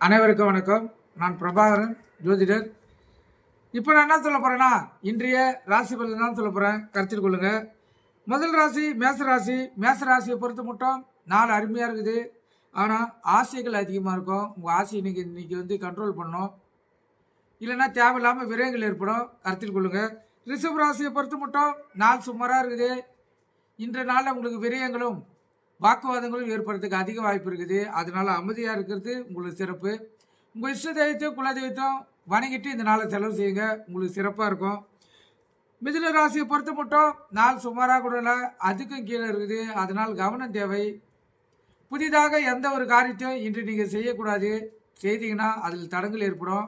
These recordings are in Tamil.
அனைவருக்கும் வணக்கம். நான் பிரபாகரன், ஜோதிடர். இப்போ நான் என்ன சொல்ல போகிறேன்னா, இன்றைய ராசி பலன் தான் சொல்ல போகிறேன், கருத்தில் கொள்ளுங்க. முதல் ராசி மேசராசி. மேசராசியை பொறுத்த மட்டும் நாள் அருமையாக இருக்குது. ஆனால் ஆசைகள் அதிகமாக இருக்கும். உங்கள் ஆசை இன்னைக்கு வந்து கண்ட்ரோல் பண்ணணும், இல்லைன்னா தேவையில்லாமல் விரயங்கள் ஏற்படும், கருத்தில் கொள்ளுங்க. ரிஷப ராசியை பொறுத்த மட்டும் நாள் சுமாராக இருக்குது. இன்றைய நாளில் உங்களுக்கு விரயங்களும் வாக்குவாதங்களும் ஏற்படுறதுக்கு அதிக வாய்ப்பு இருக்குது. அதனால அமைதியாக இருக்கிறது உங்களுக்கு சிறப்பு. உங்கள் இஷ்ட தெய்வத்தையும் குல தெய்வத்தையும் வணங்கிட்டு இந்த நாளை செலவு செய்யுங்க, உங்களுக்கு சிறப்பாக இருக்கும். மிதுன ராசியை பொறுத்த மட்டும் நாள் சுமாராக கூட இல்லை, அதுக்கும் கீழே இருக்குது. அதனால் கவனம் தேவை. புதிதாக எந்த ஒரு காரியத்தையும் இன்று நீங்கள் செய்யக்கூடாது. செய்தீங்கன்னா அதில் தடங்கள் ஏற்படும்,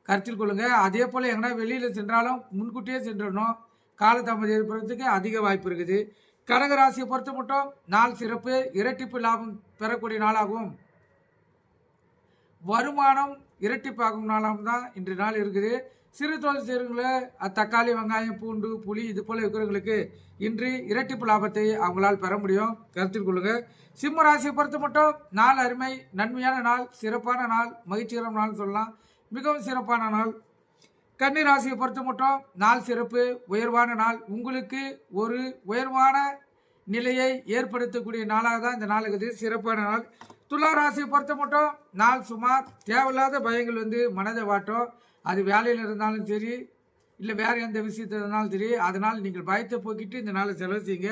கருத்தில் கொள்ளுங்க. அதே போல் எங்கன்னா வெளியில் சென்றாலும் முன்கூட்டியே சென்றணும், காலதாமதம் ஏற்படுறதுக்கு அதிக வாய்ப்பு இருக்குது. கடகராசியை பொறுத்த மட்டும் நாள் சிறப்பு. இரட்டிப்பு லாபம் பெறக்கூடிய நாளாகவும் வருமானம் இரட்டிப்பாகும் நாளாகவும் தான் இன்று நாள் இருக்குது. சிறு தொழில் செய்கிறவங்கள தக்காளி, வெங்காயம், பூண்டு, புளி இது போல இருக்கிறவங்களுக்கு இன்று இரட்டிப்பு லாபத்தை அவங்களால் பெற முடியும், கருத்தில் கொள்ளுங்க. சிம்ம ராசியை பொறுத்த மட்டும் நாள் அருமை, நன்மையான நாள், சிறப்பான நாள், மகிழ்ச்சிகரமான நாள் சொல்லலாம், மிகவும் சிறப்பான நாள். கன்னி ராசியை பொறுத்த மட்டும் நாள் சிறப்பு, உயர்வான நாள். உங்களுக்கு ஒரு உயர்வான நிலையை ஏற்படுத்தக்கூடிய நாளாக தான் இந்த நாள் இருக்குது, சிறப்பான நாள். துலா ராசியை பொறுத்த மட்டும் நாள் சுமார். தேவையில்லாத பயங்கள் வந்து மனதை வாட்டும். அது வேலையில் இருந்தாலும் சரி, இல்லை வேறு எந்த விஷயத்தில் இருந்தாலும் சரி. அதனால் நீங்கள் பயத்தை போக்கிட்டு இந்த நாளை செலவு செய்யுங்க.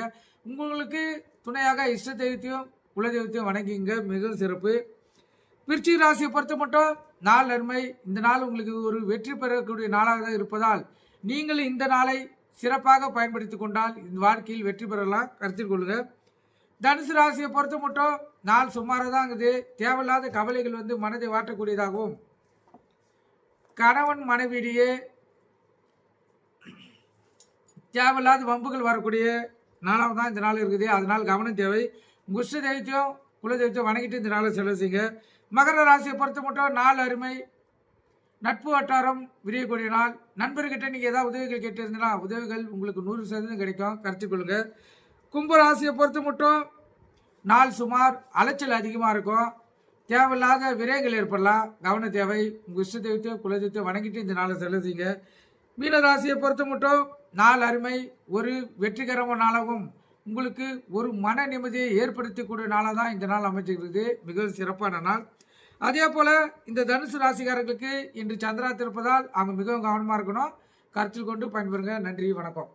உங்களுக்கு துணையாக இஷ்ட தெய்வத்தையும் குலதெய்வத்தையும் வணங்கிங்க, மிகவும் சிறப்பு. விருச்சிக ராசியை பொறுத்த மட்டும் நாள் அருமை. இந்த நாள் உங்களுக்கு ஒரு வெற்றி பெறக்கூடிய நாளாக இருப்பதால் நீங்கள் இந்த நாளை சிறப்பாக பயன்படுத்தி கொண்டால் இந்த வாழ்க்கையில் வெற்றி பெறலாம், கருத்தில் கொள்ளுங்க. தனுசு ராசியை பொறுத்த மட்டும் நாள் சுமாராக தான் இருக்குது. தேவையில்லாத கவலைகள் வந்து மனதை வாட்டக்கூடியதாகவும், கணவன் மனைவியிடையே தேவையில்லாத வம்புகள் வரக்கூடிய நாளாக தான் இந்த நாள் இருக்குது. அதனால் கவனம் தேவை. குஷ்ட தெய்வத்தையும் குலதெய்வத்தையும் வணங்கிட்டு இந்த நாளை செலவு செய்யுங்க. மகர ராசியை பொறுத்த மட்டும் நாள் அருமை, நட்பு வட்டாரம் விரியக்கூடிய நாள். நண்பர்கிட்ட நீங்கள் ஏதாவது உதவிகள் கேட்டிருந்தீங்கன்னா உதவிகள் உங்களுக்கு 100% கிடைக்கும், கருத்தில் கொள்ளுங்க. கும்ப ராசியை பொறுத்த மட்டும் நாள் சுமார். அலைச்சல் அதிகமாக இருக்கும், தேவையில்லாத விரயங்கள் ஏற்படலாம், கவன தேவை. உங்கள் இஷ்ட தெய்வத்தை குலதெய்வத்தை வணங்கிட்டு இந்த நாளை செலவு செய்யுங்க. மீன ராசியை பொறுத்த மட்டும் நாள் அருமை, ஒரு வெற்றிகரமான நாளாகவும் உங்களுக்கு ஒரு மன நிம்மதியை ஏற்படுத்தக்கூடிய நாளாக தான் இந்த நாள் அமைச்சிருக்கிறது, மிகவும் சிறப்பான நாள். அதே போல் இந்த தனுசு ராசிக்காரர்களுக்கு இன்று சந்திரா இருப்பதால் அவங்க மிகவும் கவனமாக இருக்கணும், கருத்தில் கொண்டு பயன்பெறுங்க. நன்றி, வணக்கம்.